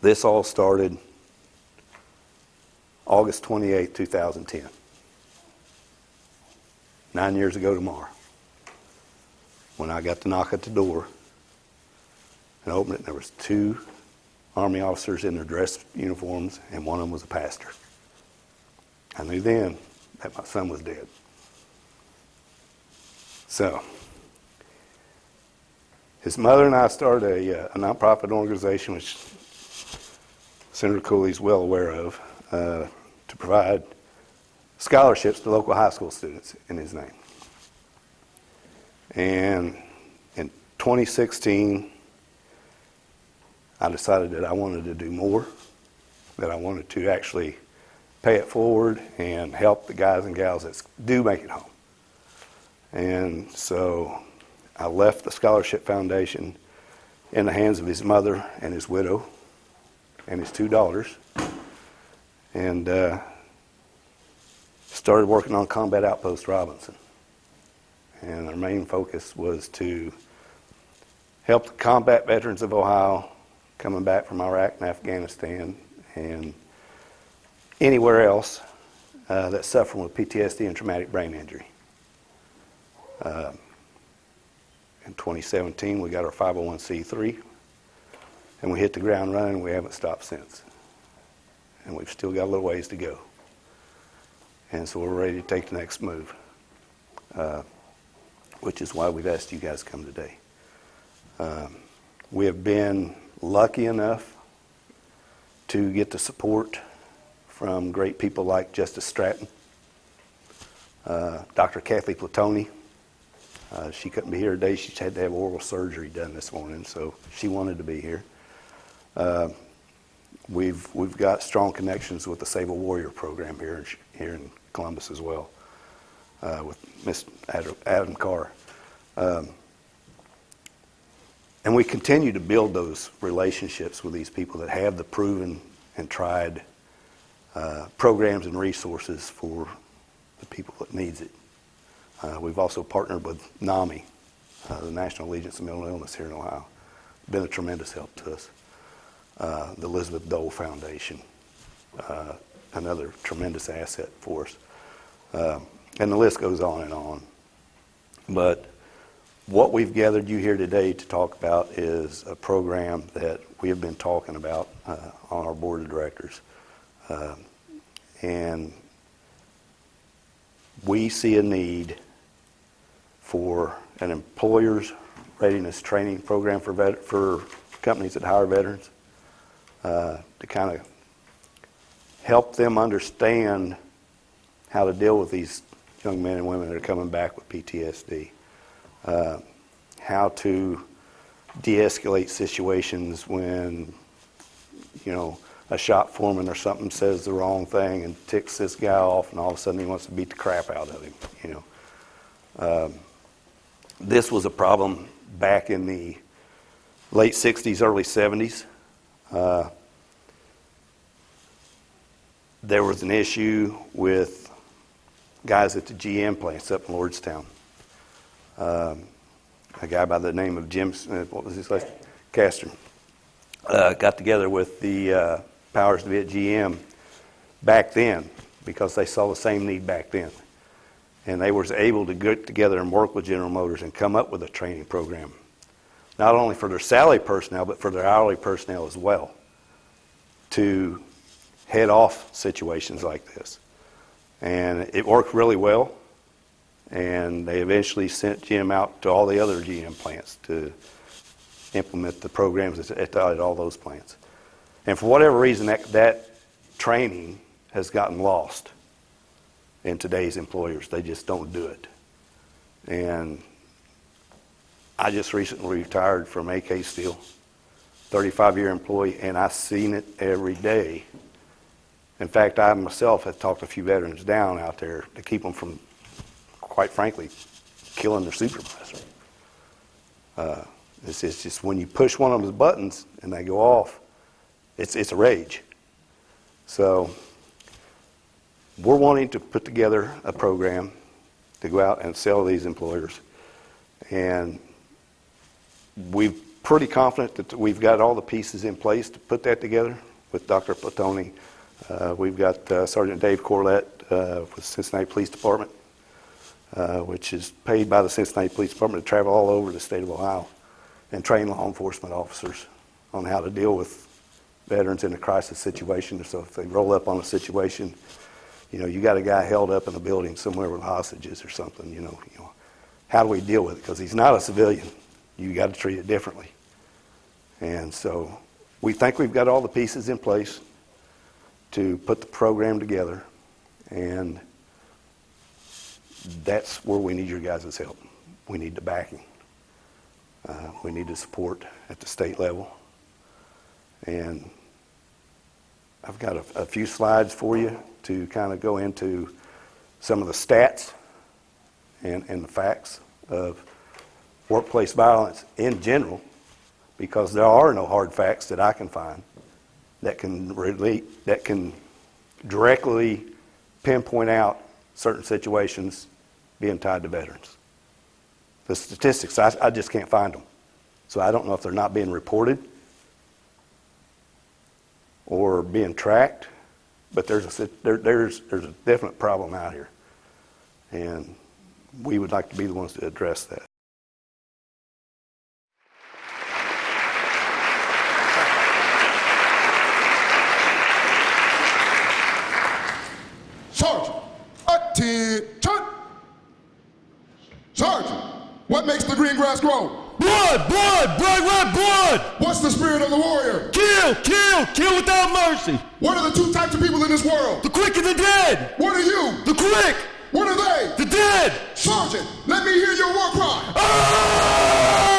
This all started August 28, 2010. 9 years ago tomorrow, when I got the knock at the door and opened it, and there was 2 Army officers in their dress uniforms, and one of them was a pastor. I knew then that my son was dead. So, his mother and I started a nonprofit organization, which Senator Cooley's well aware of, to provide scholarships to local high school students in his name. And in 2016, I decided that I wanted to do more, that I wanted to actually pay it forward and help the guys and gals that do make it home. And so I left the Scholarship Foundation in the hands of his mother and his widow and his 2 daughters, and started working on Combat Outpost Robinson. And our main focus was to help the combat veterans of Ohio coming back from Iraq and Afghanistan and anywhere else that's suffering with PTSD and traumatic brain injury. In 2017, we got our 501c3, and we hit the ground running, and we haven't stopped since. And we've still got a little ways to go. And so we're ready to take the next move, which is why we've asked you guys to come today. We have been lucky enough to get the support from great people like Justice Stratton, Dr. Kathy Platoni. She couldn't be here today. She had to have oral surgery done this morning, so she wanted to be here. We've got strong connections with the Save a Warrior program here in Columbus as well, with Miss Adam Carr. And we continue to build those relationships with these people that have the proven and tried programs and resources for the people that needs it. We've also partnered with NAMI, the National Allegiance of Mental Illness here in Ohio. Been a tremendous help to us. The Elizabeth Dole Foundation, another tremendous asset for us. And the list goes on and on. But what we've gathered you here today to talk about is a program that we have been talking about on our board of directors. And we see a need for an employer's readiness training program for companies that hire veterans, to kind of help them understand how to deal with these young men and women that are coming back with PTSD, how to de-escalate situations when, a shop foreman or something says the wrong thing and ticks this guy off, and all of a sudden he wants to beat the crap out of him. This was a problem back in the late 60s, early 70s. There was an issue with guys at the GM plants up in Lordstown. A guy by the name of Jim, what was his last name? Castor, got together with the powers to be at GM back then because they saw the same need back then. And they were able to get together and work with General Motors and come up with a training program, not only for their salary personnel, but for their hourly personnel as well, to head off situations like this. And it worked really well, and they eventually sent GM out to all the other GM plants to implement the programs at all those plants. And for whatever reason, that training has gotten lost in today's employers. They just don't do it. And I just recently retired from AK Steel, 35-year employee, and I've seen it every day. In fact, I myself have talked a few veterans down out there to keep them from, quite frankly, killing their supervisor. It's just when you push one of those buttons and they go off, it's a rage. So we're wanting to put together a program to go out and sell these employers. And we've pretty confident that we've got all the pieces in place to put that together with Dr. Platoni. We've got Sergeant Dave Corlett with Cincinnati Police Department, which is paid by the Cincinnati Police Department to travel all over the state of Ohio and train law enforcement officers on how to deal with veterans in a crisis situation. So if they roll up on a situation, you got a guy held up in a building somewhere with hostages or something, how do we deal with it? Because he's not a civilian. You got to treat it differently. And so we think we've got all the pieces in place to put the program together, and that's where we need your guys' help. We need the backing. We need the support at the state level. And I've got a few slides for you to kind of go into some of the stats and the facts of workplace violence in general, because there are no hard facts that I can find that can directly pinpoint out certain situations being tied to veterans. The statistics, I just can't find them. So I don't know if they're not being reported or being tracked, but there's a definite problem out here. And we would like to be the ones to address that. Sergeant, attention! Sergeant, what makes the green grass grow? Blood, blood, blood, blood! What's the spirit of the warrior? Kill, kill, kill without mercy! What are the two types of people in this world? The quick and the dead! What are you? The quick! What are they? The dead! Sergeant, let me hear your war cry! Ah!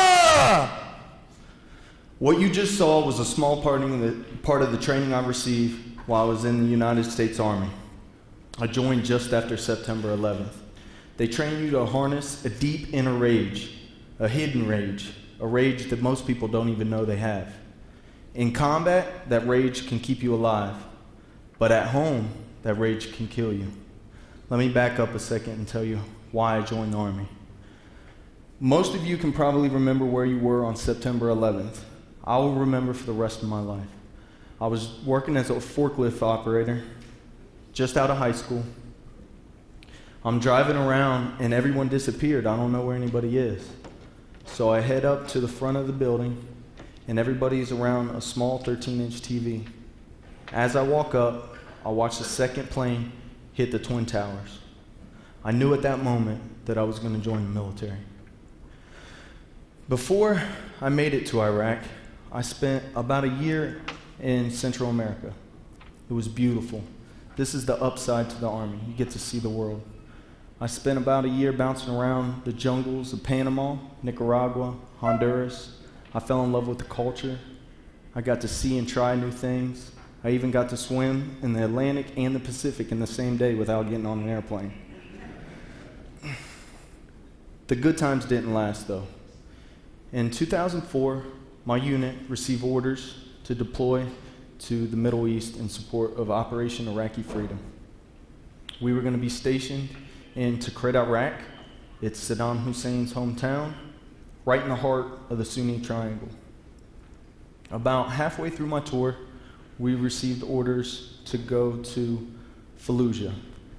What you just saw was a small part of the training I received while I was in the United States Army. I joined just after September 11th. They train you to harness a deep inner rage, a hidden rage, a rage that most people don't even know they have. In combat, that rage can keep you alive, but at home, that rage can kill you. Let me back up a second and tell you why I joined the Army. Most of you can probably remember where you were on September 11th. I will remember for the rest of my life. I was working as a forklift operator, just out of high school. I'm driving around and everyone disappeared. I don't know where anybody is. So I head up to the front of the building and everybody's around a small 13-inch TV. As I walk up, I watch the second plane hit the Twin Towers. I knew at that moment that I was going to join the military. Before I made it to Iraq, I spent about a year in Central America. It was beautiful. This is the upside to the Army. You get to see the world. I spent about a year bouncing around the jungles of Panama, Nicaragua, Honduras. I fell in love with the culture. I got to see and try new things. I even got to swim in the Atlantic and the Pacific in the same day without getting on an airplane. The good times didn't last, though. In 2004, my unit received orders to deploy to the Middle East in support of Operation Iraqi Freedom. We were going to be stationed in Tikrit, Iraq. It's Saddam Hussein's hometown, right in the heart of the Sunni Triangle. About halfway through my tour, we received orders to go to Fallujah.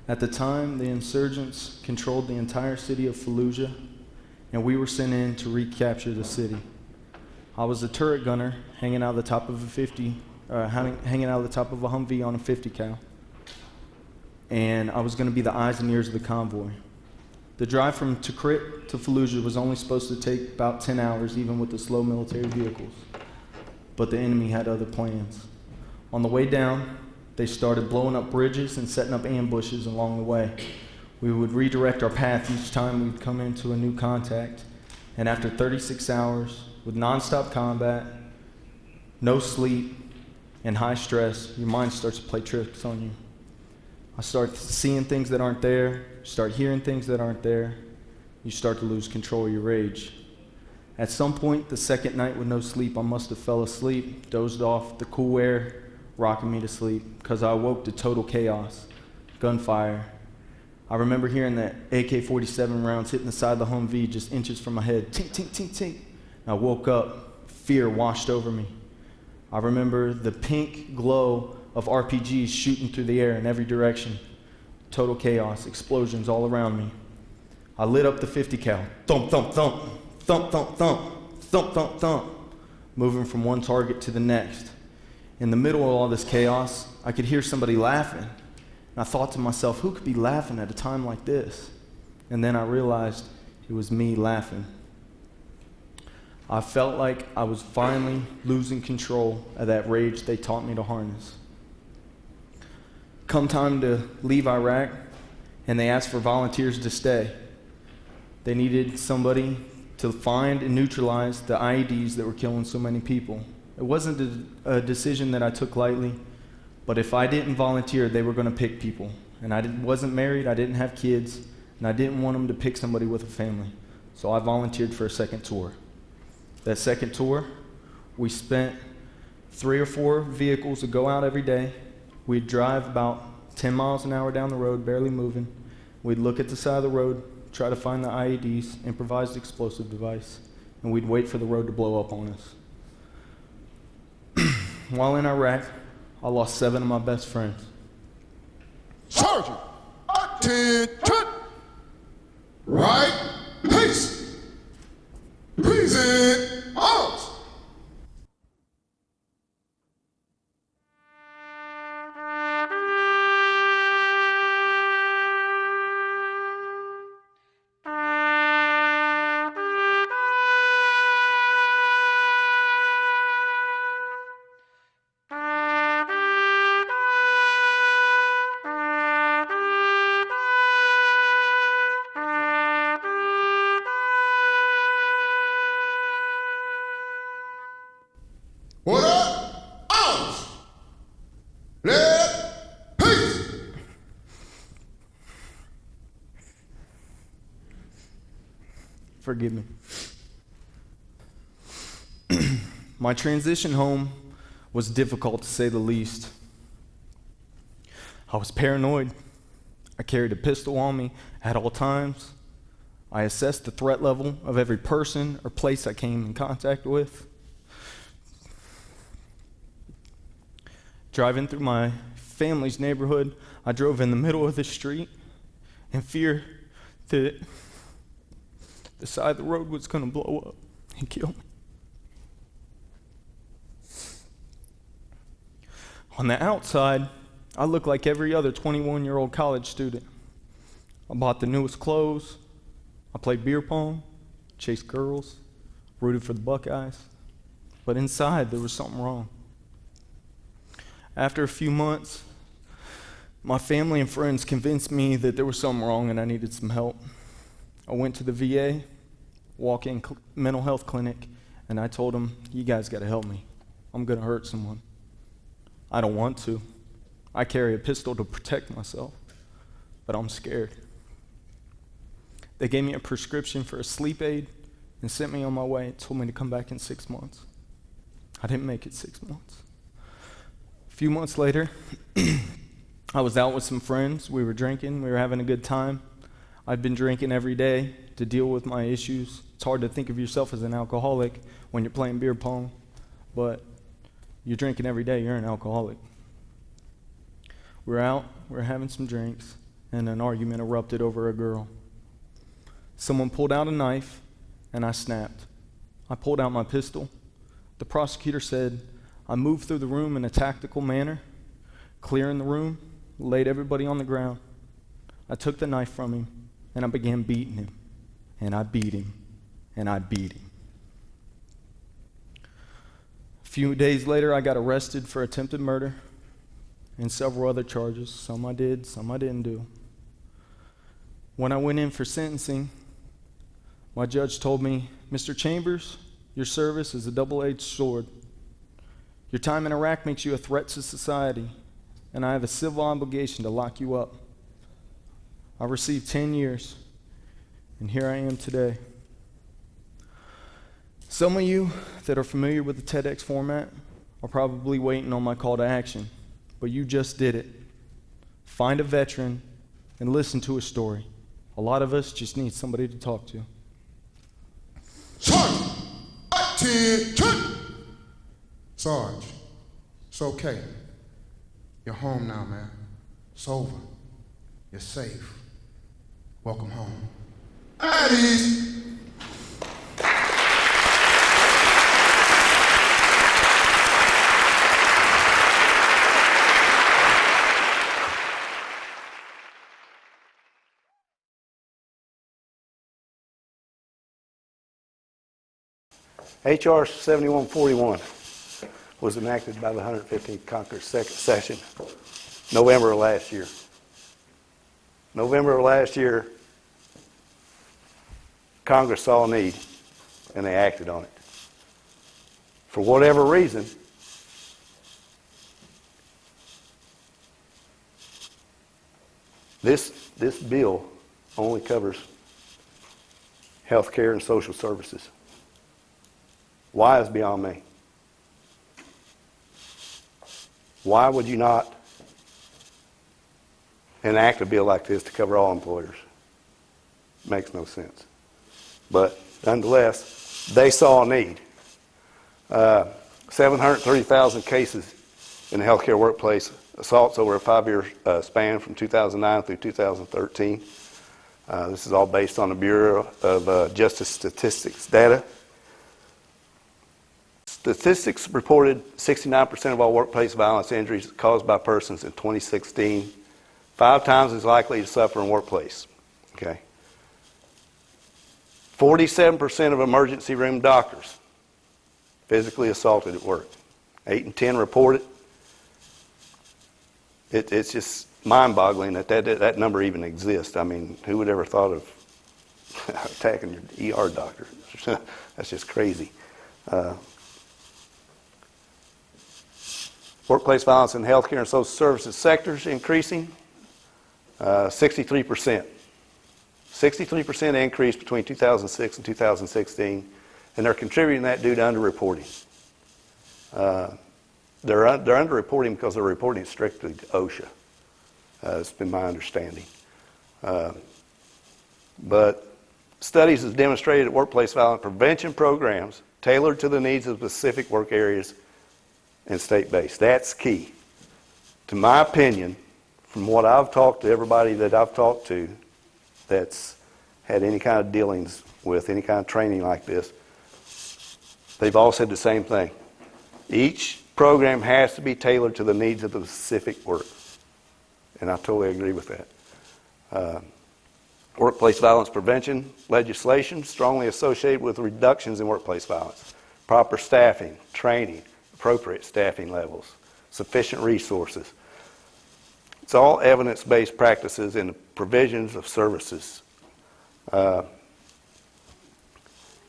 At the time, the insurgents controlled the entire city of Fallujah, and we were sent in to recapture the city. I was a turret gunner hanging out of the top of a Humvee on a 50 cal. And I was going to be the eyes and ears of the convoy. The drive from Tikrit to Fallujah was only supposed to take about 10 hours, even with the slow military vehicles. But the enemy had other plans. On the way down, they started blowing up bridges and setting up ambushes along the way. We would redirect our path each time we'd come into a new contact. And after 36 hours, with nonstop combat, no sleep, and high stress, your mind starts to play tricks on you. I start seeing things that aren't there, start hearing things that aren't there. You start to lose control of your rage. At some point, the second night with no sleep, I must have fell asleep, dozed off, the cool air rocking me to sleep, because I awoke to total chaos, gunfire. I remember hearing that AK-47 rounds hitting the side of the Humvee just inches from my head, tink, tink, tink, tink. And I woke up fear washed over me. I remember the pink glow of RPGs shooting through the air in every direction. Total chaos, explosions all around me. I lit up the 50 cal. Thump, thump, thump, thump, thump, thump, thump, thump, thump, moving from one target to the next. In the middle of all this chaos, I could hear somebody laughing. And I thought to myself, who could be laughing at a time like this? And then I realized it was me laughing. I felt like I was finally losing control of that rage they taught me to harness. Come time to leave Iraq, and they asked for volunteers to stay. They needed somebody to find and neutralize the IEDs that were killing so many people. It wasn't a decision that I took lightly, but if I didn't volunteer, they were going to pick people. And I wasn't married, I didn't have kids, and I didn't want them to pick somebody with a family. So I volunteered for a second tour. That second tour, we spent 3 or 4 vehicles to go out every day. We'd drive about 10 miles an hour down the road, barely moving. We'd look at the side of the road, try to find the IEDs, improvised explosive device, and we'd wait for the road to blow up on us. While in Iraq, I lost 7 of my best friends. Sergeant, attention! Right, peace! Present arms! What up? Arms! Let peace! Forgive me. My transition home was difficult, to say the least. I was paranoid. I carried a pistol on me at all times. I assessed the threat level of every person or place I came in contact with. Driving through my family's neighborhood, I drove in the middle of the street in fear that the side of the road was going to blow up and kill me. On the outside, I looked like every other 21-year-old college student. I bought the newest clothes, I played beer pong, chased girls, rooted for the Buckeyes. But inside, there was something wrong. After a few months, my family and friends convinced me that there was something wrong and I needed some help. I went to the VA, walk-in mental health clinic, and I told them, you guys got to help me. I'm going to hurt someone. I don't want to. I carry a pistol to protect myself, but I'm scared. They gave me a prescription for a sleep aid and sent me on my way and told me to come back in 6 months. I didn't make it 6 months. A few months later, I was out with some friends. We were drinking. We were having a good time. I'd been drinking every day to deal with my issues. It's hard to think of yourself as an alcoholic when you're playing beer pong, but you're drinking every day, you're an alcoholic. We're out, we're having some drinks, and an argument erupted over a girl. Someone pulled out a knife, and I snapped. I pulled out my pistol. The prosecutor said, I moved through the room in a tactical manner, clearing the room, laid everybody on the ground. I took the knife from him, and I began beating him. And I beat him, and I beat him. A few days later, I got arrested for attempted murder and several other charges. Some I did, some I didn't do. When I went in for sentencing, my judge told me, Mr. Chambers, your service is a double-edged sword. Your time in Iraq makes you a threat to society, and I have a civil obligation to lock you up. I received 10 years, and here I am today. Some of you that are familiar with the TEDx format are probably waiting on my call to action, but you just did it. Find a veteran and listen to a story. A lot of us just need somebody to talk to. Sergeant, attention! Sarge, it's okay. You're home now, man. It's over. You're safe. Welcome home. At ease. HR 7141 was enacted by the 115th Congress second session, November of last year. November of last year, Congress saw a need and they acted on it. For whatever reason, this bill only covers health care and social services. Why is beyond me. Why would you not enact a bill like this to cover all employers? Makes no sense. But nonetheless, they saw a need. 730,000 cases in the healthcare workplace assaults over a 5-year span from 2009 through 2013. This is all based on the Bureau of Justice Statistics data. Statistics reported 69% of all workplace violence injuries caused by persons in 2016, 5 times as likely to suffer in workplace. Okay. 47% of emergency room doctors physically assaulted at work. 8 in 10 reported. It's just mind-boggling that number even exists. I mean, who would ever thought of attacking your ER doctor? That's just crazy. Workplace violence in healthcare and social services sectors increasing 63%. 63% increase between 2006 and 2016, and they're contributing that due to underreporting. They're underreporting because they're reporting strictly to OSHA. It's been my understanding. But studies have demonstrated that workplace violence prevention programs tailored to the needs of specific work areas and state-based. That's key. To my opinion, from what I've talked to everybody that I've talked to that's had any kind of dealings with any kind of training like this, they've all said the same thing. Each program has to be tailored to the needs of the specific work. And I totally agree with that. Workplace violence prevention legislation strongly associated with reductions in workplace violence. Proper staffing, training, appropriate staffing levels, sufficient resources. It's all evidence-based practices in the provisions of services.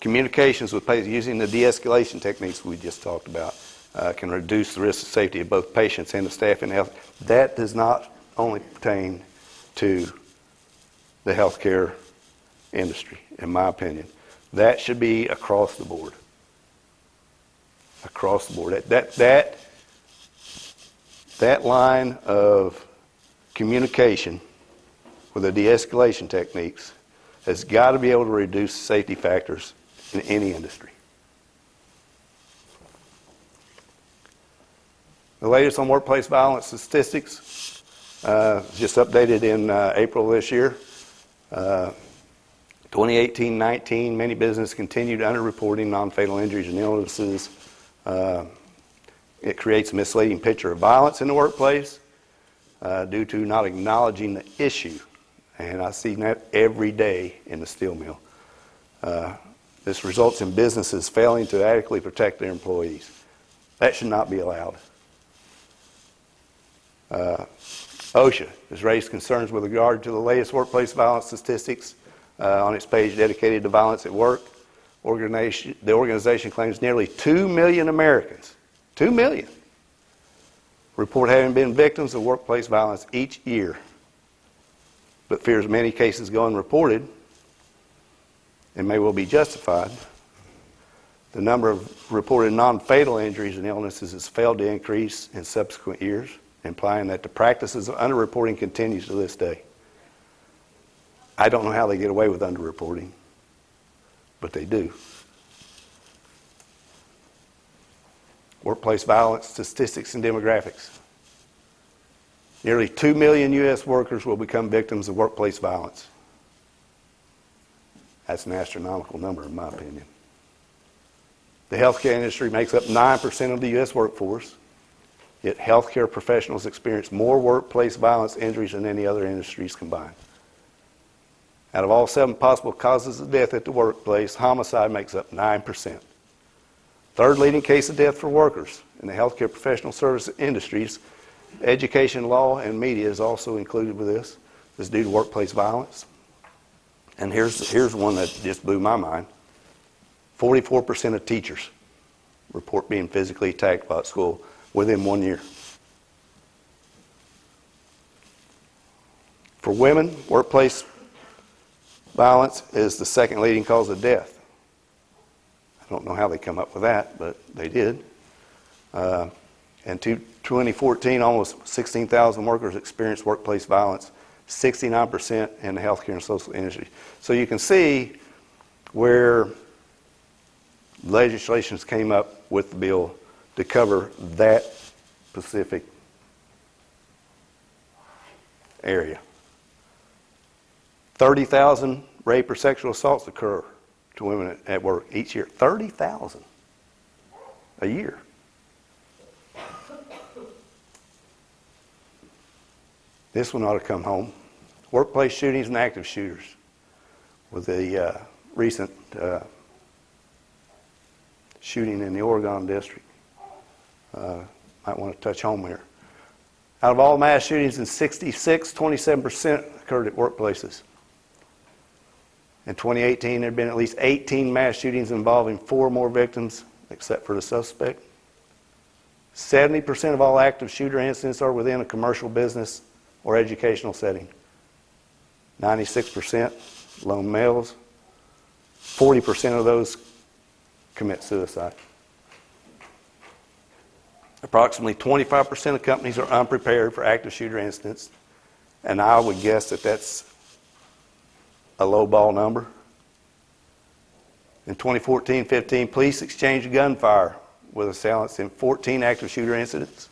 Communications with patients using the de-escalation techniques we just talked about can reduce the risk of safety of both patients and the staff in health. That does not only pertain to the healthcare industry, in my opinion. That should be across the board. Across the board. That line of communication with the de-escalation techniques has got to be able to reduce safety factors in any industry. The latest on workplace violence statistics, just updated in April this year. 2018-19, many businesses continued underreporting non-fatal injuries and illnesses. It creates a misleading picture of violence in the workplace due to not acknowledging the issue. And I see that every day in the steel mill. This results in businesses failing to adequately protect their employees. That should not be allowed. OSHA has raised concerns with regard to the latest workplace violence statistics on its page dedicated to violence at work. The organization claims nearly 2 million Americans, 2 million, report having been victims of workplace violence each year, but fears many cases go unreported and may well be justified. The number of reported non-fatal injuries and illnesses has failed to increase in subsequent years, implying that the practices of underreporting continues to this day. I don't know how they get away with underreporting, but they do. Workplace violence statistics and demographics. Nearly 2 million U.S. workers will become victims of workplace violence. That's an astronomical number, in my opinion. The healthcare industry makes up 9% of the U.S. workforce, yet healthcare professionals experience more workplace violence injuries than any other industries combined. Out of all 7 possible causes of death at the workplace, homicide makes up 9%. Third leading case of death for workers in the healthcare professional service industries, education, law, and media is also included with this. This is due to workplace violence. And here's one that just blew my mind. 44% of teachers report being physically attacked while at school within 1 year. For women, workplace violence is the second leading cause of death. I don't know how they come up with that, but they did. In 2014, almost 16,000 workers experienced workplace violence, 69% in the healthcare and social industry. So you can see where legislation came up with the bill to cover that specific area. 30,000 rape or sexual assaults occur to women at work each year. 30,000 a year. This one ought to come home. Workplace shootings and active shooters. With the recent shooting in the Oregon district. Might want to touch home here. Out of all mass shootings in 66, 27% occurred at workplaces. In 2018, there had been at least 18 mass shootings involving 4 or more victims, except for the suspect. 70% of all active shooter incidents are within a commercial business or educational setting. 96% lone males. 40% of those commit suicide. Approximately 25% of companies are unprepared for active shooter incidents, and I would guess that that's a low ball number. In 2014-15, police exchanged gunfire with assailants in 14 active shooter incidents.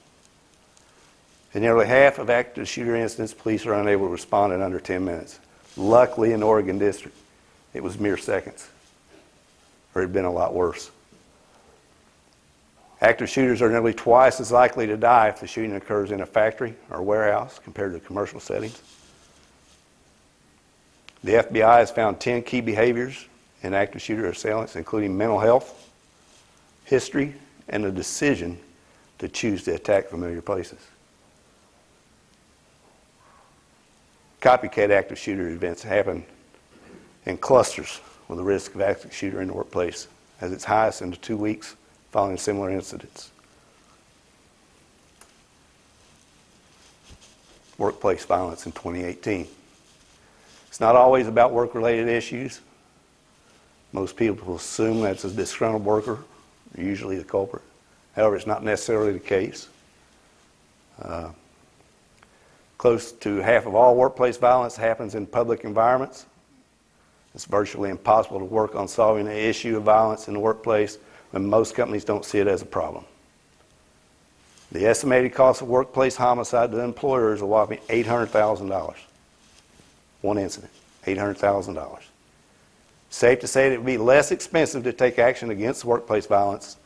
In nearly half of active shooter incidents, police are unable to respond in under 10 minutes. Luckily, in the Oregon district, it was mere seconds, or it had been a lot worse. Active shooters are nearly twice as likely to die if the shooting occurs in a factory or warehouse compared to commercial settings. The FBI has found 10 key behaviors in active shooter assailants, including mental health, history, and a decision to choose to attack familiar places. Copycat active shooter events happen in clusters with the risk of active shooter in the workplace as its highest in the 2 weeks following similar incidents. Workplace violence in 2018. It's not always about work-related issues. Most people assume that's a disgruntled worker, usually the culprit. However, it's not necessarily the case. Close to half of all workplace violence happens in public environments. It's virtually impossible to work on solving the issue of violence in the workplace when most companies don't see it as a problem. The estimated cost of workplace homicide to the employer is a whopping $800,000. One incident, $800,000. Safe to say that it would be less expensive to take action against workplace violence.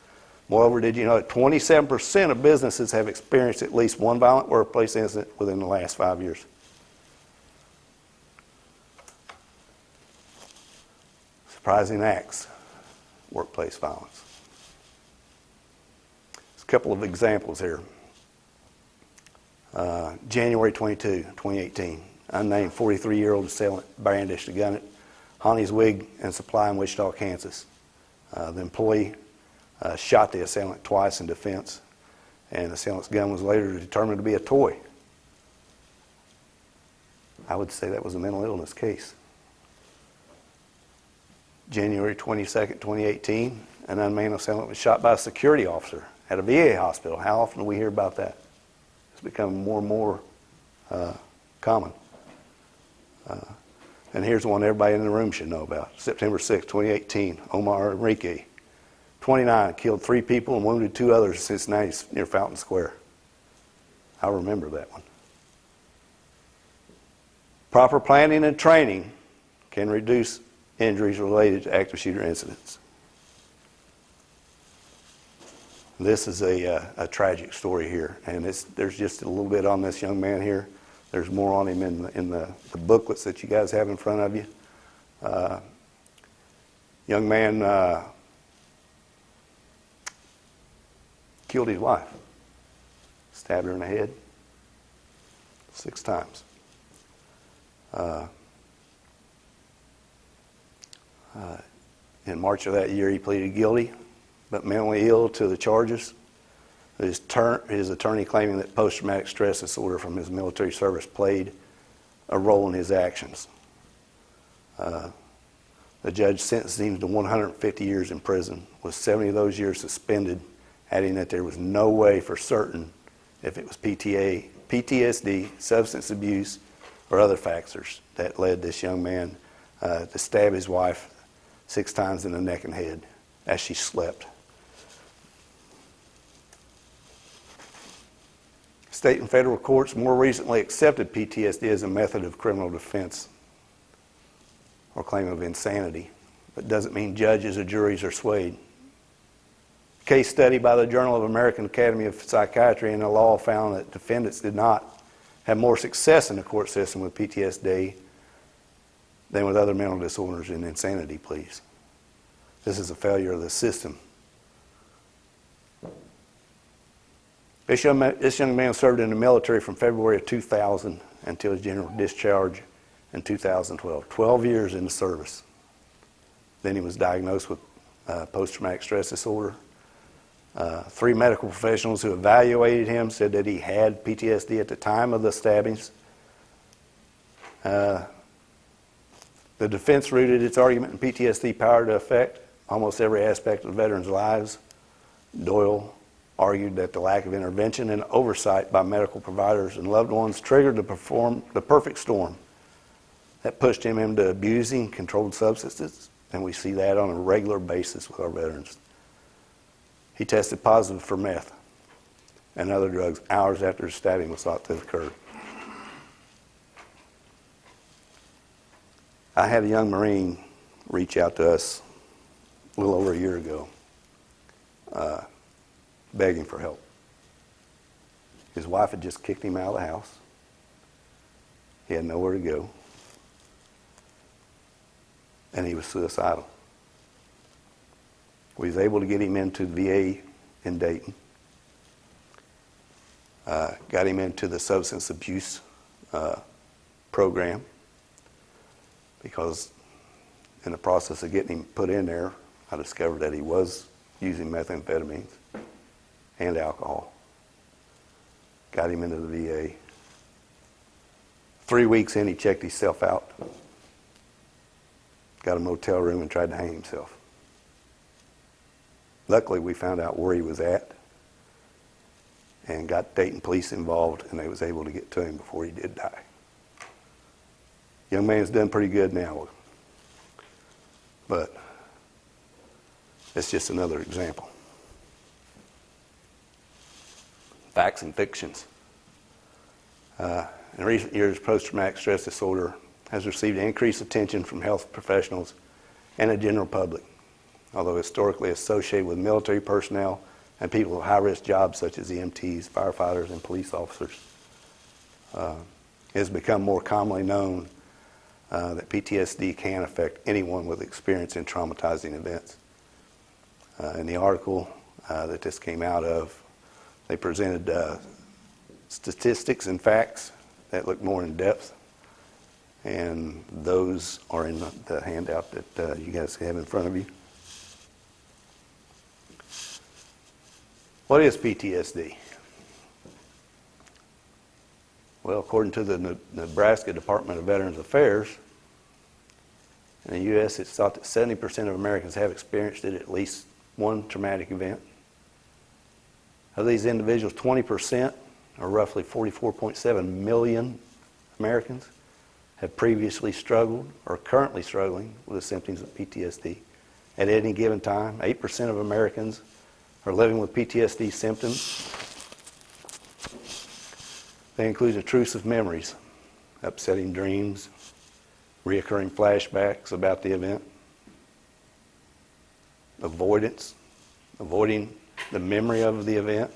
Moreover, did you know that 27% of businesses have experienced at least one violent workplace incident within the last 5 years? Surprising acts, workplace violence. There's a couple of examples here. January 22, 2018, unnamed 43-year-old assailant brandished a gun at Honey's Wig and Supply in Wichita, Kansas. The employee shot the assailant twice in defense, and the assailant's gun was later determined to be a toy. I would say that was a mental illness case. January 22nd, 2018, an unnamed assailant was shot by a security officer at a VA hospital. How often do we hear about that? It's becoming more and more common. And here's one everybody in the room should know about. September 6, 2018, Omar Enrique, 29, killed 3 people and wounded 2 others in Cincinnati near Fountain Square. I remember that one. Proper planning and training can reduce injuries related to active shooter incidents. This is a tragic story here, and there's just a little bit on this young man here. There's more on him in the booklets that you guys have in front of you. Young man killed his wife, stabbed her in the head 6 times. In March of that year, he pleaded guilty, but mentally ill to the charges. His attorney claiming that post-traumatic stress disorder from his military service played a role in his actions. The judge sentenced him to 150 years in prison, with 70 of those years suspended, adding that there was no way for certain if it was PTSD, substance abuse, or other factors that led this young man to stab his wife 6 times in the neck and head as she slept. State and federal courts more recently accepted PTSD as a method of criminal defense or claim of insanity, but doesn't mean judges or juries are swayed. A case study by the Journal of American Academy of Psychiatry and the Law found that defendants did not have more success in the court system with PTSD than with other mental disorders and insanity pleas. This is a failure of the system. This young man served in the military from February of 2000 until his general discharge in 2012. 12 years in the service. Then he was diagnosed with post-traumatic stress disorder. 3 medical professionals who evaluated him said that he had PTSD at the time of the stabbings. The defense rooted its argument in PTSD power to affect almost every aspect of veterans' lives. Doyle argued that the lack of intervention and oversight by medical providers and loved ones triggered the perfect storm that pushed him into abusing controlled substances, and we see that on a regular basis with our veterans. He tested positive for meth and other drugs hours after the stabbing was thought to have occurred. I had a young Marine reach out to us a little over a year ago, begging for help. His wife had just kicked him out of the house. He had nowhere to go. And he was suicidal. We was able to get him into the VA in Dayton. Got him into the substance abuse program, because in the process of getting him put in there, I discovered that he was using methamphetamines and alcohol. Got him into the VA. 3 weeks in, he checked himself out. Got a motel room and tried to hang himself. Luckily, we found out where he was at and got Dayton police involved, and they was able to get to him before he did die. Young man's done pretty good now, but it's just another example. Facts and fictions. In recent years, post-traumatic stress disorder has received increased attention from health professionals and the general public, although historically associated with military personnel and people with high-risk jobs such as EMTs, firefighters, and police officers. It has become more commonly known that PTSD can affect anyone with experience in traumatizing events. In the article that this came out of, they presented statistics and facts that look more in depth, and those are in the handout that you guys have in front of you. What is PTSD? Well, according to the Nebraska Department of Veterans Affairs, in the U.S., it's thought that 70% of Americans have experienced it at least one traumatic event. Of these individuals, 20%, or roughly 44.7 million Americans, have previously struggled or are currently struggling with the symptoms of PTSD, at any given time. 8% of Americans are living with PTSD symptoms. They include intrusive memories, upsetting dreams, reoccurring flashbacks about the event, avoiding the memory of the event,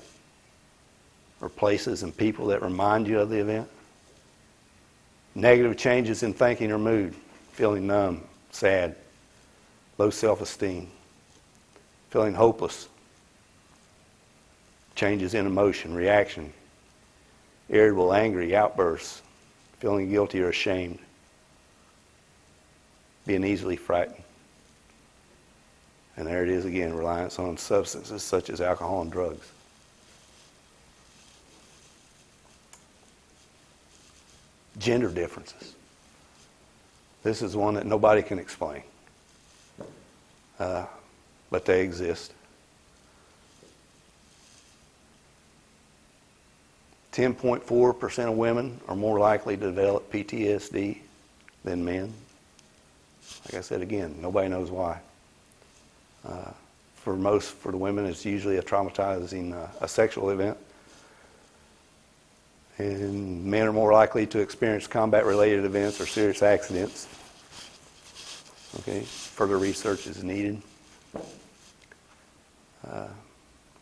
or places and people that remind you of the event, negative changes in thinking or mood, feeling numb, sad, low self-esteem, feeling hopeless, changes in emotion, reaction, irritable, angry, outbursts, feeling guilty or ashamed, being easily frightened. And there it is again, reliance on substances such as alcohol and drugs. Gender differences. This is one that nobody can explain, but they exist. 10.4% of women are more likely to develop PTSD than men. Like I said again, nobody knows why. For the women, it's usually a traumatizing a sexual event. And men are more likely to experience combat-related events or serious accidents. Okay, further research is needed.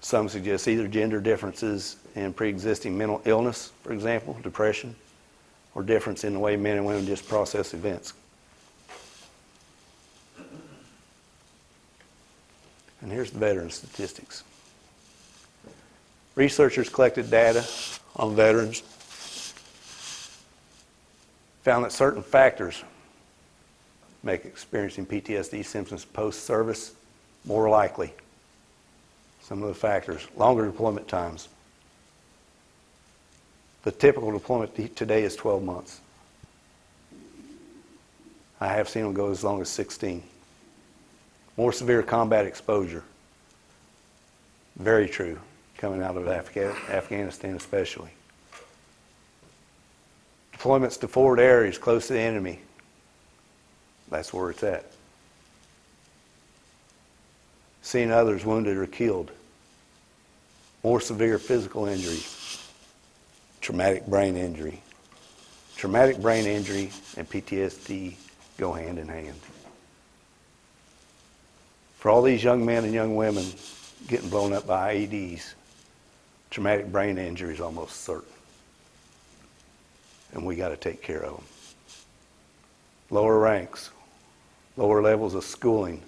Some suggest either gender differences in pre-existing mental illness, for example, depression, or difference in the way men and women just process events. And here's the veteran statistics. Researchers collected data on veterans, found that certain factors make experiencing PTSD symptoms post-service more likely. Some of the factors: longer deployment times. The typical deployment today is 12 months. I have seen them go as long as 16. More severe combat exposure. Very true, coming out of Afghanistan especially. Deployments to forward areas close to the enemy. That's where it's at. Seeing others wounded or killed. More severe physical injuries. Traumatic brain injury. Traumatic brain injury and PTSD go hand in hand. For all these young men and young women getting blown up by IEDs, traumatic brain injury is almost certain. And we got to take care of them. Lower ranks, lower levels of schooling,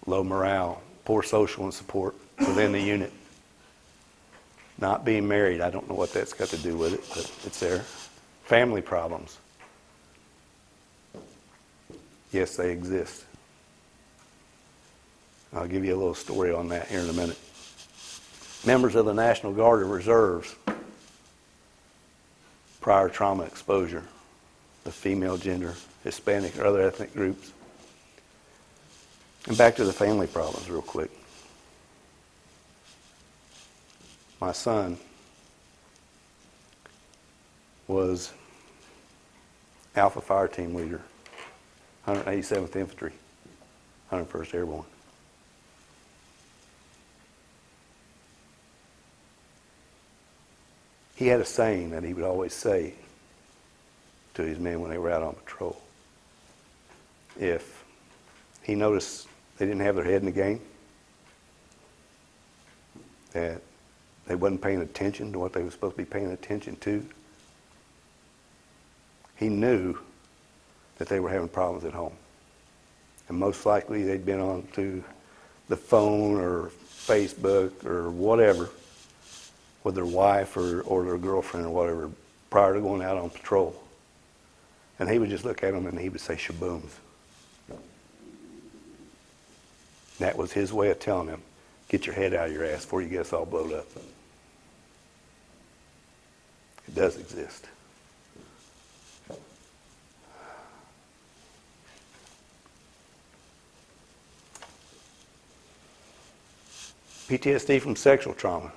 low morale, poor social and support within the unit. Not being married, I don't know what that's got to do with it, but it's there. Family problems. Yes, they exist. I'll give you a little story on that here in a minute. Members of the National Guard or Reserves, prior trauma exposure, the female gender, Hispanic or other ethnic groups. And back to the family problems real quick. My son was Alpha Fire Team leader, 187th Infantry, 101st Airborne. He had a saying that he would always say to his men when they were out on patrol. If he noticed they didn't have their head in the game, that they wasn't paying attention to what they were supposed to be paying attention to, he knew that they were having problems at home. And most likely they'd been on to the phone or Facebook or whatever with their wife or their girlfriend or whatever prior to going out on patrol. And he would just look at them and he would say shabooms. That was his way of telling them, get your head out of your ass before you get us all blowed up. It does exist. PTSD from sexual trauma.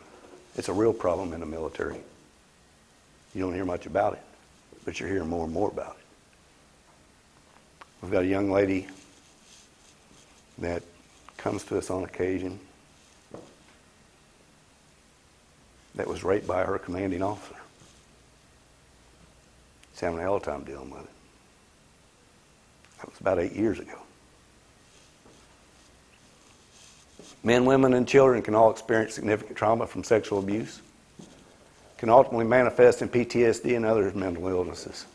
It's a real problem in the military. You don't hear much about it, but you're hearing more and more about it. We've got a young lady that comes to us on occasion that was raped by her commanding officer. She's having a hell of a time dealing with it. That was about 8 years ago. Men, women, and children can all experience significant trauma from sexual abuse. Can ultimately manifest in PTSD and other mental illnesses.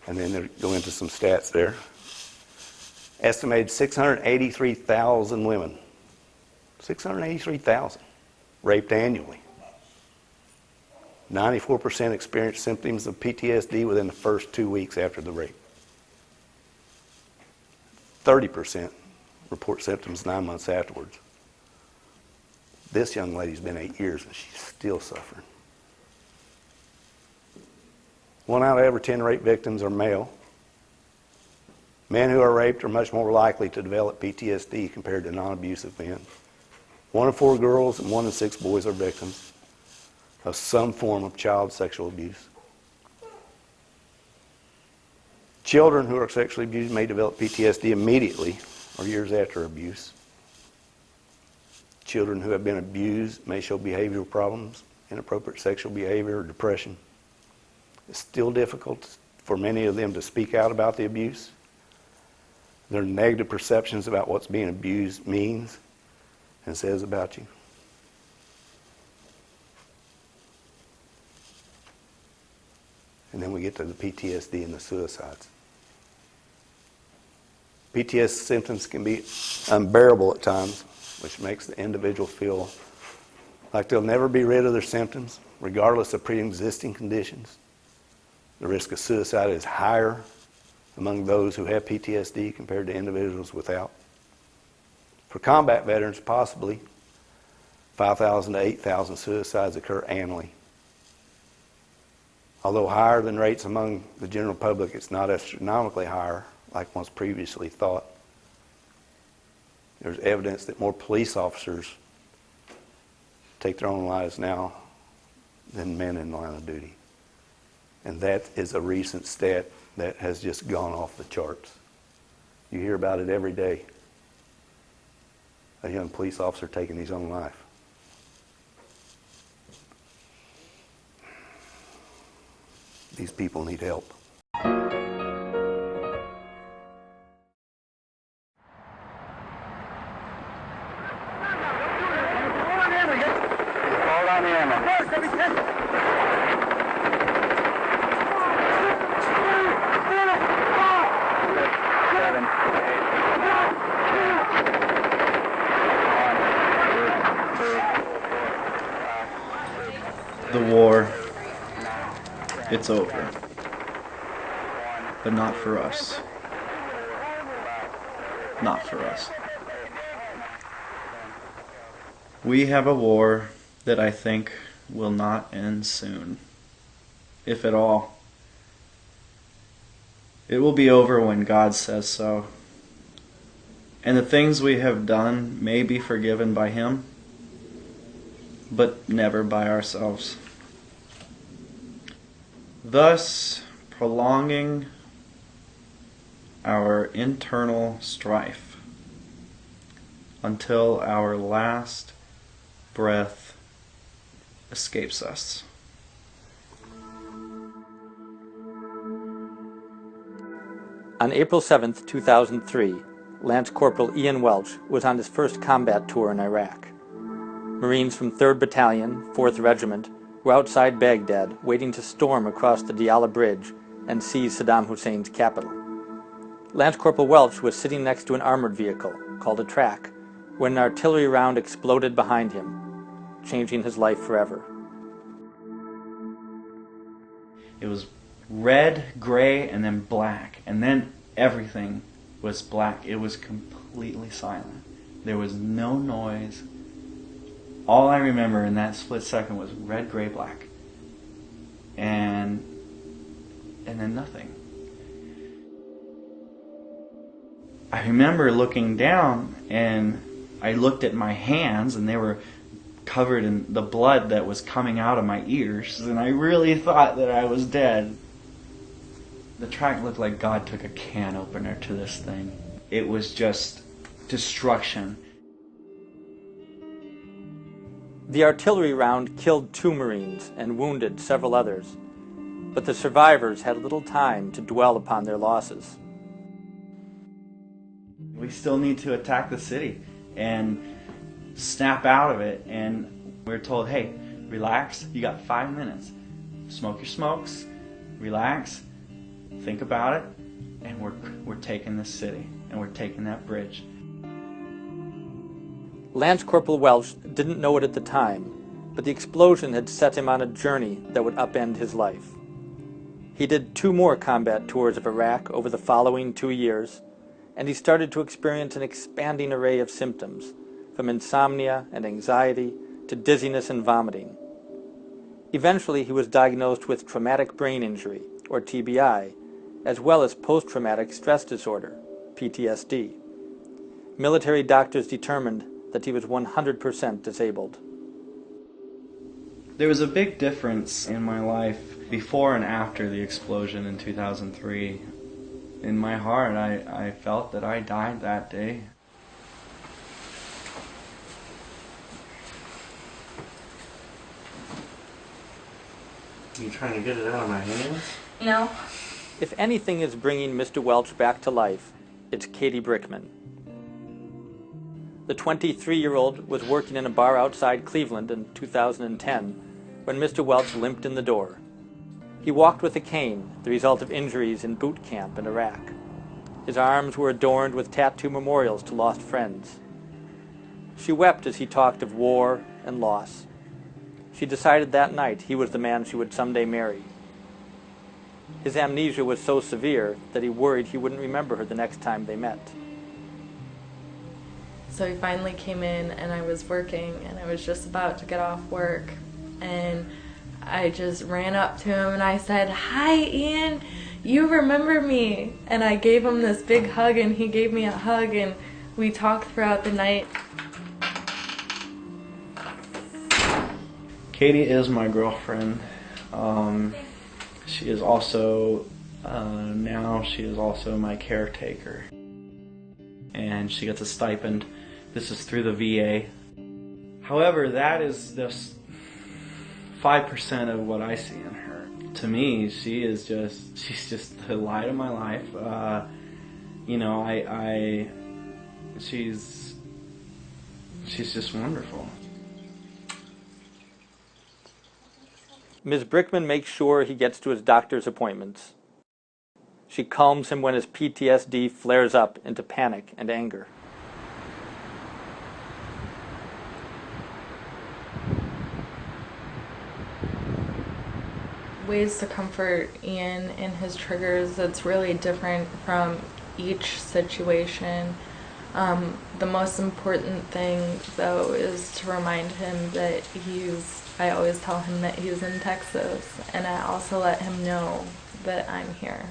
And then they go into some stats there. Estimated 683,000 women, 683,000, raped annually. 94% experience symptoms of PTSD within the first 2 weeks after the rape. 30% report symptoms 9 months afterwards. This young lady's been 8 years and she's still suffering. 1 out of every 10 rape victims are male. Men who are raped are much more likely to develop PTSD compared to non-abusive men. 1 in 4 girls and 1 in 6 boys are victims of some form of child sexual abuse. Children who are sexually abused may develop PTSD immediately or years after abuse. Children who have been abused may show behavioral problems, inappropriate sexual behavior, or depression. It's still difficult for many of them to speak out about the abuse. Their negative perceptions about what's being abused means and says about you. And then we get to the PTSD and the suicides. PTSD symptoms can be unbearable at times, which makes the individual feel like they'll never be rid of their symptoms, regardless of pre-existing conditions. The risk of suicide is higher among those who have PTSD compared to individuals without. For combat veterans, possibly 5,000 to 8,000 suicides occur annually. Although higher than rates among the general public, it's not astronomically higher like once previously thought. There's evidence that more police officers take their own lives now than men in the line of duty. And that is a recent stat that has just gone off the charts. You hear about it every day. A young police officer taking his own life. These people need help. The war, it's over. But not for us. Not for us. We have a war that I think will not end soon, if at all. It will be over when God says so. And the things we have done may be forgiven by Him, but never by ourselves. Thus, prolonging our internal strife until our last breath escapes us. On April 7, 2003, Lance Corporal Ian Welch was on his first combat tour in Iraq. Marines from 3rd Battalion, 4th Regiment, were outside Baghdad waiting to storm across the Diyala Bridge and seize Saddam Hussein's capital. Lance Corporal Welch was sitting next to an armored vehicle, called a track, when an artillery round exploded behind him, changing his life forever. It was red, gray, and then black. And then everything was black. It was completely silent. There was no noise. All I remember in that split second was red, gray, black. And then nothing. I remember looking down, and I looked at my hands, and they were covered in the blood that was coming out of my ears, and I really thought that I was dead. The track looked like God took a can opener to this thing. It was just destruction. The artillery round killed 2 Marines and wounded several others, but the survivors had little time to dwell upon their losses. We still need to attack the city and snap out of it, and we're told, hey, relax, you got 5 minutes. Smoke your smokes, relax, think about it, and we're taking this city, and we're taking that bridge. Lance Corporal Welch didn't know it at the time, but the explosion had set him on a journey that would upend his life. He did 2 more combat tours of Iraq over the following 2 years, and he started to experience an expanding array of symptoms, from insomnia and anxiety to dizziness and vomiting. Eventually, he was diagnosed with traumatic brain injury, or TBI, as well as post-traumatic stress disorder, PTSD. Military doctors determined that he was 100% disabled. There was a big difference in my life before and after the explosion in 2003. In my heart, I felt that I died that day. You trying to get it out of my hands? No. If anything is bringing Mr. Welch back to life, it's Katie Brickman. The 23-year-old was working in a bar outside Cleveland in 2010 when Mr. Welch limped in the door. He walked with a cane, the result of injuries in boot camp in Iraq. His arms were adorned with tattoo memorials to lost friends. She wept as he talked of war and loss. She decided that night he was the man she would someday marry. His amnesia was so severe that he worried he wouldn't remember her the next time they met. So he finally came in and I was working and I was just about to get off work and I just ran up to him and I said, "Hi Ian, you remember me?" And I gave him this big hug and he gave me a hug and we talked throughout the night. Katie is my girlfriend. She is also, now she is also my caretaker. And she gets a stipend. This is through the VA. However, that is just 5% of what I see in her. To me, she's just the light of my life. You know, she's just wonderful. Ms. Brickman makes sure he gets to his doctor's appointments. She calms him when his PTSD flares up into panic and anger. Ways to comfort Ian in his triggers, it's really different from each situation. The most important thing, though, is to remind him that I always tell him that he's in Texas, and I also let him know that I'm here.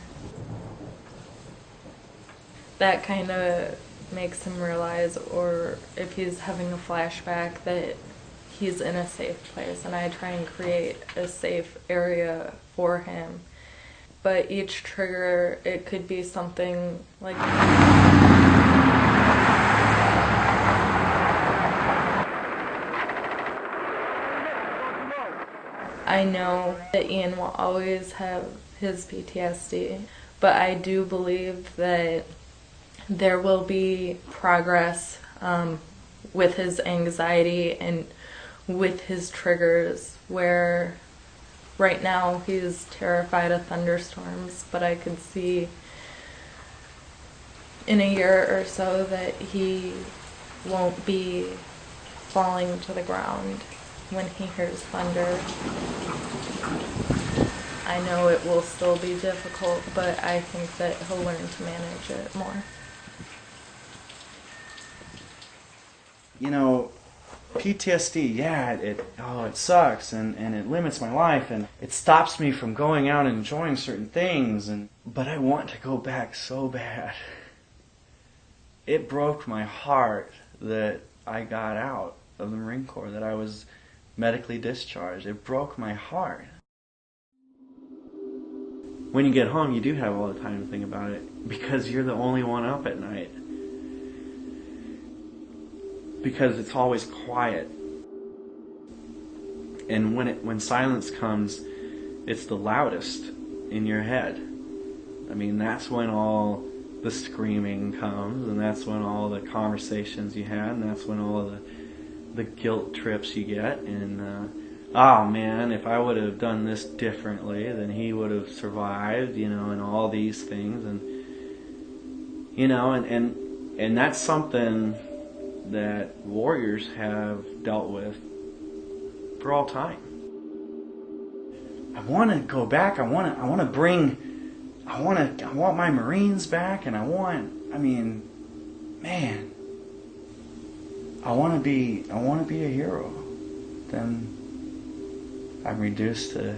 That kind of makes him realize, or if he's having a flashback, that he's in a safe place, and I try and create a safe area for him. But each trigger, it could be something like I know that Ian will always have his PTSD, but I do believe that there will be progress with his anxiety and with his triggers, where right now he's terrified of thunderstorms, but I could see in a year or so that he won't be falling to the ground when he hears thunder. I know it will still be difficult, but I think that he'll learn to manage it more. You know, PTSD, yeah, it sucks and it limits my life and it stops me from going out and enjoying certain things, but I want to go back so bad. It broke my heart that I got out of the Marine Corps, that I was medically discharged. It broke my heart. When you get home, you do have all the time to think about it because you're the only one up at night. because it's always quiet. And when silence comes, it's the loudest in your head. I mean, that's when all the screaming comes, and that's when all the conversations you had, and that's when all the guilt trips you get, and oh man, if I would have done this differently, then he would have survived, and all these things, and and that's something that warriors have dealt with for all time. I want to go back. I want my Marines back, and I want to be a hero. Then I'm reduced to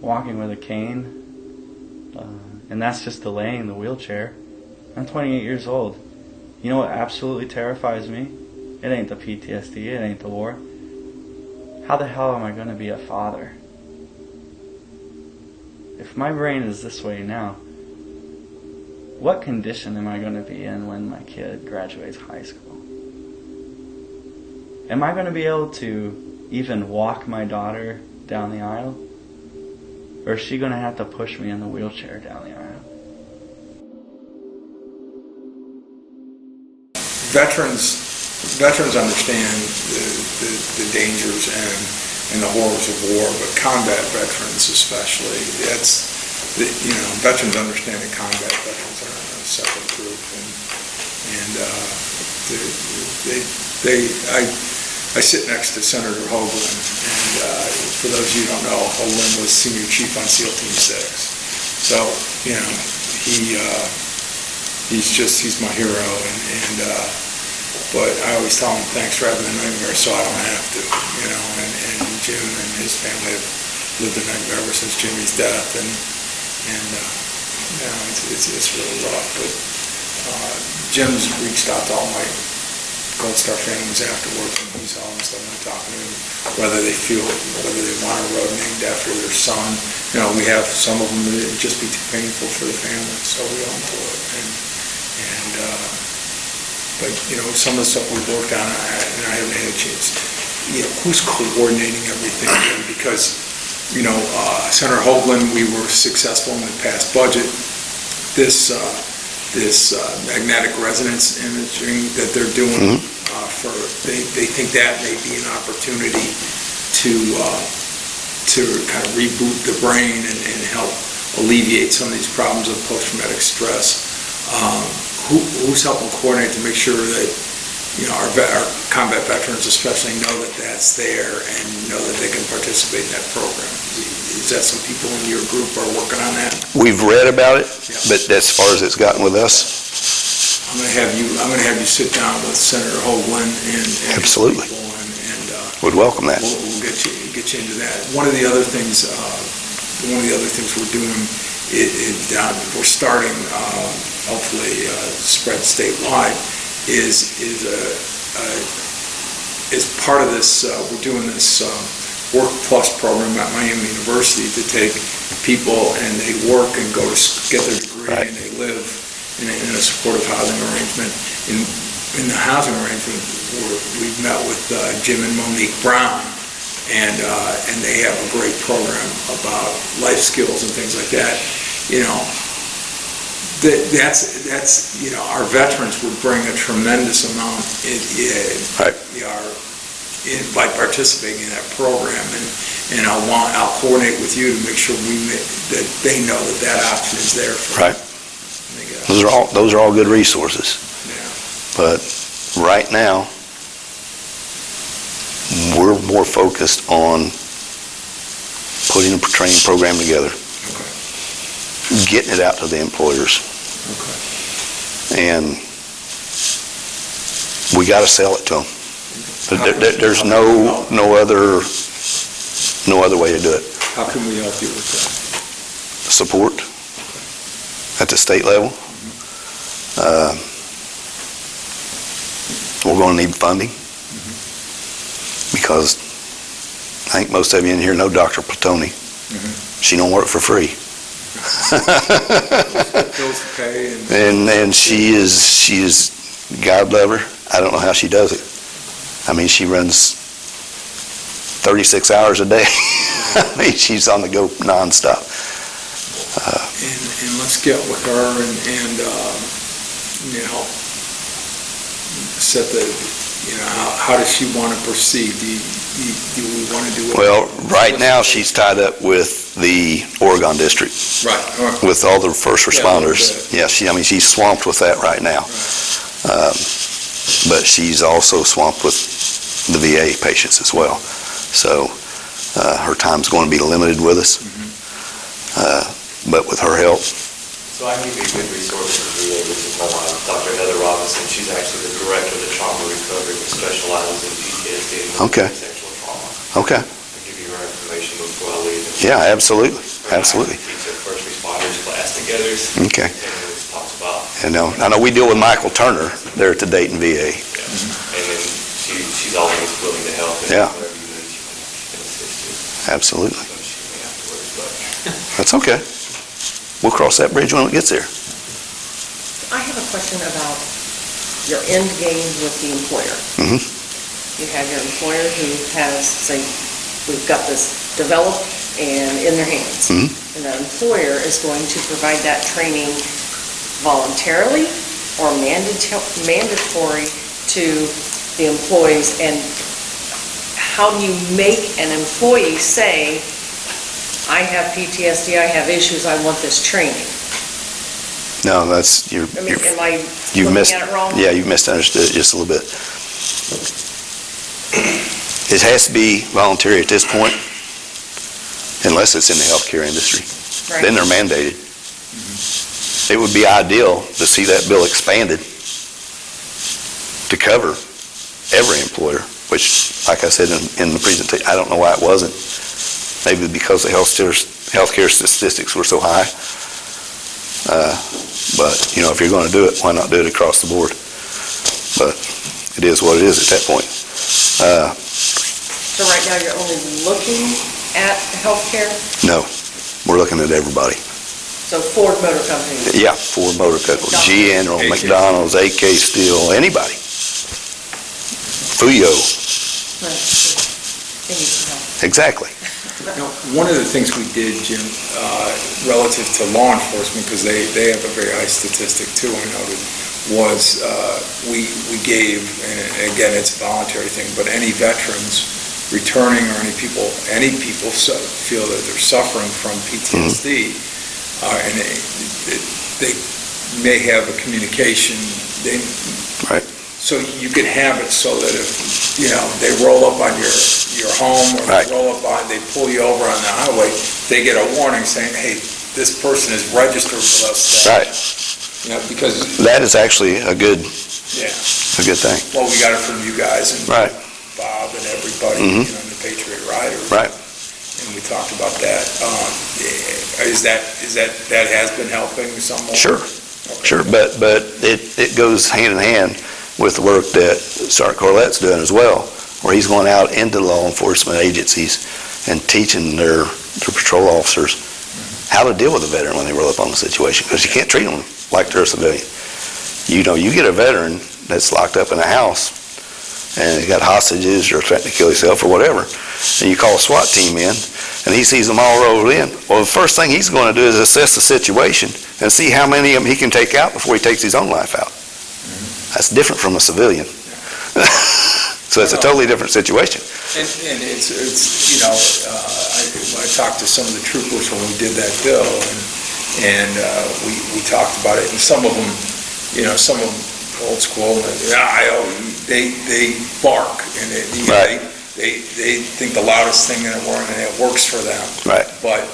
walking with a cane, and that's just delaying the wheelchair. I'm 28 years old. You know what absolutely terrifies me? It ain't the PTSD, it ain't the war. How the hell am I going to be a father? If my brain is this way now, what condition am I going to be in when my kid graduates high school? Am I going to be able to even walk my daughter down the aisle? Or is she going to have to push me in the wheelchair down the aisle? Veterans understand the dangers and the horrors of war, but combat veterans especially, veterans understand that combat veterans are in a separate group, I sit next to Senator Hoagland, and for those of you who don't know, Hoagland was Senior Chief on SEAL Team 6. So, he's my hero, but I always tell him thanks for having a nightmare so I don't have to, and Jim and his family have lived a nightmare ever since Jimmy's death, it's really rough, but Jim's reached out to all my Gold Star families afterwards, and he's always talking to them, whether they want a road named after their son. We have some of them that it'd just be too painful for the family, so we don't do it. But some of the stuff we've worked on, and I haven't had a chance. Who's coordinating everything? Because Senator Hoagland, we were successful in the past budget. This magnetic resonance imaging that they're doing, they think that may be an opportunity to kind of reboot the brain and help alleviate some of these problems of post-traumatic stress. Who's helping coordinate to make sure that our combat veterans especially know that that's there and know that they can participate in that program? Is that some people in your group are working on that? We've read about it, but as far as it's gotten with us, I'm going to have you sit down with Senator Hoagland and absolutely, people would welcome that. We'll get you into that. One of the other things we're doing we're starting, hopefully spread statewide, is part of this. We're doing this Work Plus program at Miami University to take people and they work and go to get their degree, right, and they live in a supportive housing arrangement. In the housing arrangement, we've met with Jim and Monique Brown, and they have a great program about life skills and things like that. That's our veterans would bring a tremendous amount by participating in that program, and I'll coordinate with you to make sure that they know that option is there for them. Those are all good resources. Yeah. But right now, we're more focused on putting a training program together, getting it out to the employers, and we got to sell it to them. There's no other way to do it. How can we help you with that? Support at the state level. We're going to need funding because I think most of you in here know Dr. Platoni. She don't work for free. And she is God love her. I don't know how she does it. I mean, she runs 36 hours a day. I mean, she's on the go nonstop. And let's get with her and set the, how does she want to proceed? Do we want to do it? Well, right now she's tied up with the Oregon District. Right. With all the first responders. Yeah, she's swamped with that right now. But she's also swamped with the VA patients as well. So her time's going to be limited with us. But with her help. So I can give you a good resource for the VA, which is my wife, Dr. Heather Robinson. She's actually the director of the trauma recovery, which specializes in PTSD and sexual trauma. Okay. I'll give you her information before I leave. Yeah, absolutely. Absolutely. She teaches her first responders class together. Okay. And we talks about. And I know we deal with Michael Turner there at the Dayton VA. Yeah. And then she's always willing to help. And Yeah. whatever you need, she can assist you. Absolutely. So she may afterwards, but. That's okay. We'll cross that bridge when it gets there. I have a question about your end game with the employer. Mm-hmm. You have your employer who has, say, we've got this developed and in their hands. Mm-hmm. And the employer is going to provide that training voluntarily or mandatory to the employees. And how do you make an employee say, I have PTSD, I have issues, I want this training? No, that's Am I you've looking at it wrong? Yeah, you've misunderstood it just a little bit. It has to be voluntary at this point, unless it's in the healthcare industry. Right. Then they're mandated. It would be ideal to see that bill expanded to cover every employer, which, like I said in the presentation, I don't know why it wasn't. Maybe because the healthcare statistics were so high. But, if you're going to do it, why not do it across the board? But it is what it is at that point. So right now, you're only looking at healthcare? No, we're looking at everybody. So Ford Motor Company? Yeah, Ford Motor Company, General, McDonald's, AK Steel, anybody. Fuyo. They need some help. Exactly. One of the things we did, Jim, relative to law enforcement, because they have a very high statistic too, I noted, was we gave, and again, it's a voluntary thing, but any veterans returning or any people feel that they're suffering from PTSD, and they may have a communication, Right. so you could have it so that if, they roll up on your home or Right. they roll up on, they pull you over on the highway, they get a warning saying, hey, this person is registered with us. Right. Because, That is actually a good yeah, thing. well, we got it from you guys and Right. Bob and everybody, Mhm. the Patriot Riders. Right. And we talked about that. That has been helping somewhat? Sure. Okay. Sure, but it goes hand in hand with the work that Sergeant Corlett's doing as well, where he's going out into law enforcement agencies and teaching their patrol officers how to deal with a veteran when they roll up on the situation, because you can't treat them like they're a civilian. You get a veteran that's locked up in a house and he got hostages or threatening to kill himself or whatever, and you call a SWAT team in and he sees them all rolled in. Well, the first thing he's going to do is assess the situation and see how many of them he can take out before he takes his own life out. That's different from a civilian. So it's a totally different situation. And it's I talked to some of the troopers when we did that bill, and we talked about it, and some of them, some of them old school, they bark, and Right. they think the loudest thing in the world, and it works for them. Right. But,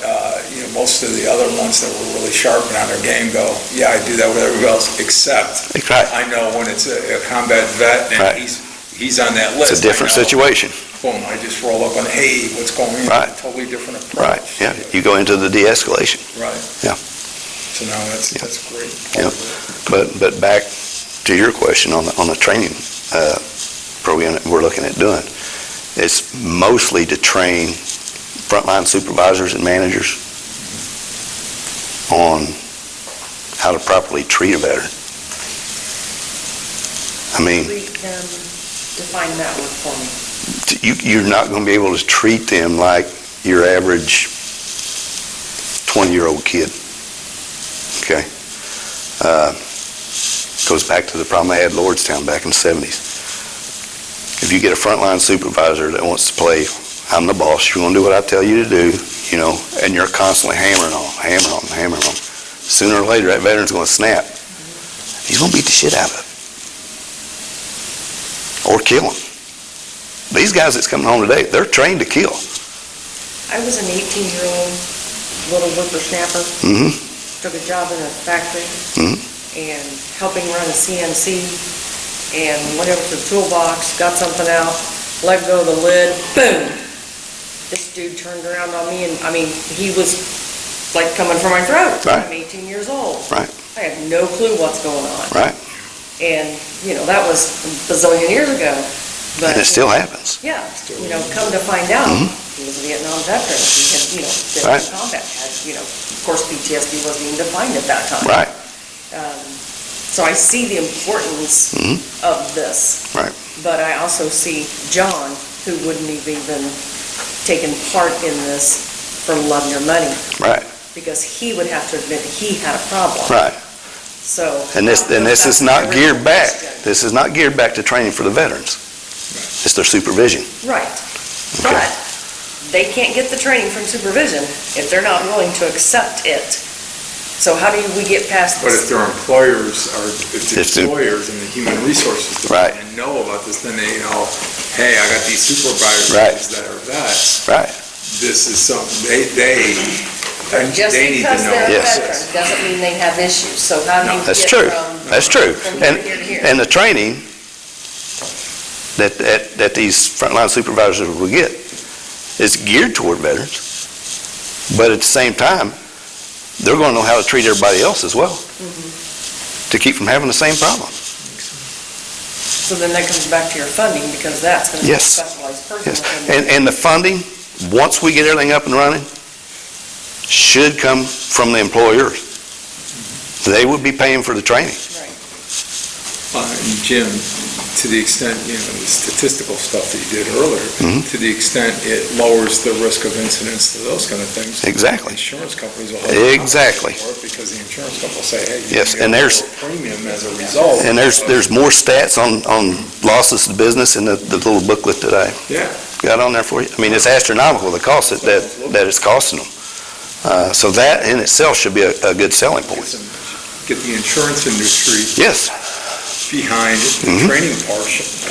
most of the other ones that were really sharp and on their game go, yeah, I do that with everybody else, except Right. I know when it's a combat vet and Right. he's on that list. It's a different I know. situation. Boom, I just roll up on, hey, what's going on? Right. Totally different approach. Right, yeah. You go into the de-escalation. Right. Yeah. So now that's great. Yeah. But back to your question on the training program that we're looking at doing, it's mostly to train frontline supervisors and managers on how to properly treat a veteran. I mean, treat them, define that word for me. you're not going to be able to treat them like your average 20-year-old kid. Okay? Goes back to the problem I had in Lordstown back in the 70s. If you get a frontline supervisor that wants to play, I'm the boss, you're going to do what I tell you to do, you know, and you're constantly hammering on. Sooner or later, that veteran's going to snap. He's going to beat the shit out of him. Or kill him. These guys that's coming home today, they're trained to kill. I was an 18-year-old little whippersnapper. Mm-hmm. Took a job in a factory and helping run a CNC, and went over to the toolbox, got something out, let go of the lid, boom! This dude turned around on me, and I mean, he was like coming for my throat. Right. I'm 18 years old. Right. I have no clue what's going on. Right. And, you know, that was a bazillion years ago. But, And it still happens. yeah, you know, come to find out, he was a Vietnam veteran. He had, you know, been Right. in combat, had, you know, of course, PTSD wasn't even defined at that time. Right. So I see the importance of this. Right. But I also see John, who wouldn't have even taken part in this for love nor money, Right. because he would have to admit he had a problem. Right. So. And this is not geared back. This is not geared back to training for the veterans. It's their supervision. Right. But they can't get the training from supervision if they're not willing to accept it. So how do we get past But this? if their employers are, if the If the- employers and the human resources Right. department know about this, then they know, hey, I got these supervisors Right. that are vets. Right. This is something, they Just need to because know. they're a Yes. veteran doesn't mean they have issues. So how do you That's get true. from? That's true. From And, here to here? and the training that these frontline supervisors will get is geared toward veterans. But at the same time, they're going to know how to treat everybody else as well to keep from having the same problem. So then that comes back to your funding, because that's going to be a Yes. specialized person. Yes. within And the funding, once we get everything up and running, should come from the employers. They would be paying for the training. And Jim, to the extent, you know, the statistical stuff that you did earlier, to the extent it lowers the risk of incidents to those kind of things. Exactly. Insurance companies will have. Exactly. For it, because the insurance company will say, hey. Yes, you're and gonna there's- get a premium as a result. And there's more stats on losses to business in the little booklet that I Yeah. got on there for you. I mean, it's astronomical, the cost that it's costing them. So that in itself should be a good selling point. Get the insurance industry Yes. behind the training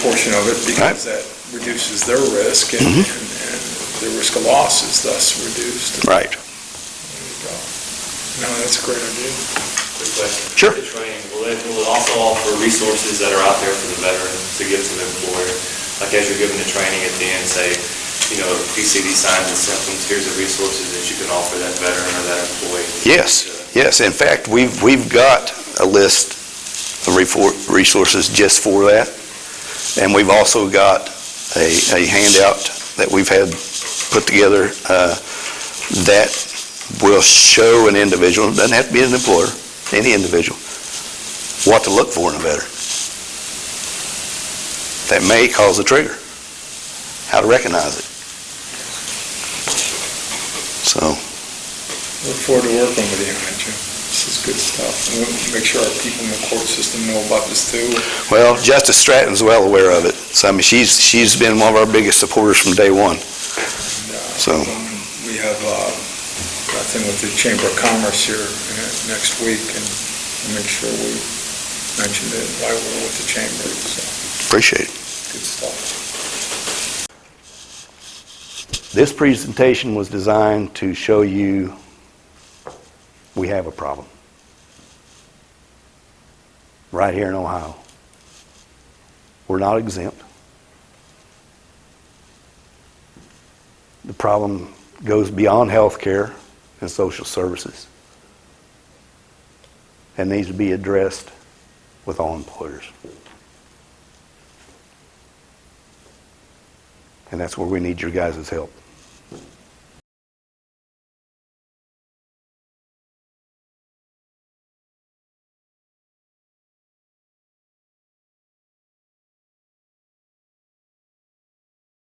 portion of it, because that reduces their risk, and the risk of loss is thus reduced. Right. There you go. No, that's a great idea. Quick question. Sure. The training, will it also offer resources that are out there for the veteran to give to the employer? Like as you're giving the training at the end, say, you know, if you see these signs and symptoms, here's the resources that you can offer that veteran or that employee. Yes. Yes. In fact, we've got a list of resources just for that. And we've also got a handout that we've had put together that will show an individual, doesn't have to be an employer, any individual, what to look for in a veteran. That may cause a trigger, how to recognize it. So, Look forward to working with you on it, Jim. This is good stuff. And we'll make sure our people in the court system know about this too. well, Justice Stratton's well aware of it. So, I mean, she's been one of our biggest supporters from day one. So, We have a thing with the Chamber of Commerce here next week, and we'll make sure we mention it while we're with the Chamber, so appreciate it. good stuff. This presentation was designed to show you we have a problem right here in Ohio. We're not exempt. The problem goes beyond health care and social services and needs to be addressed with all employers. And that's where we need your guys' help.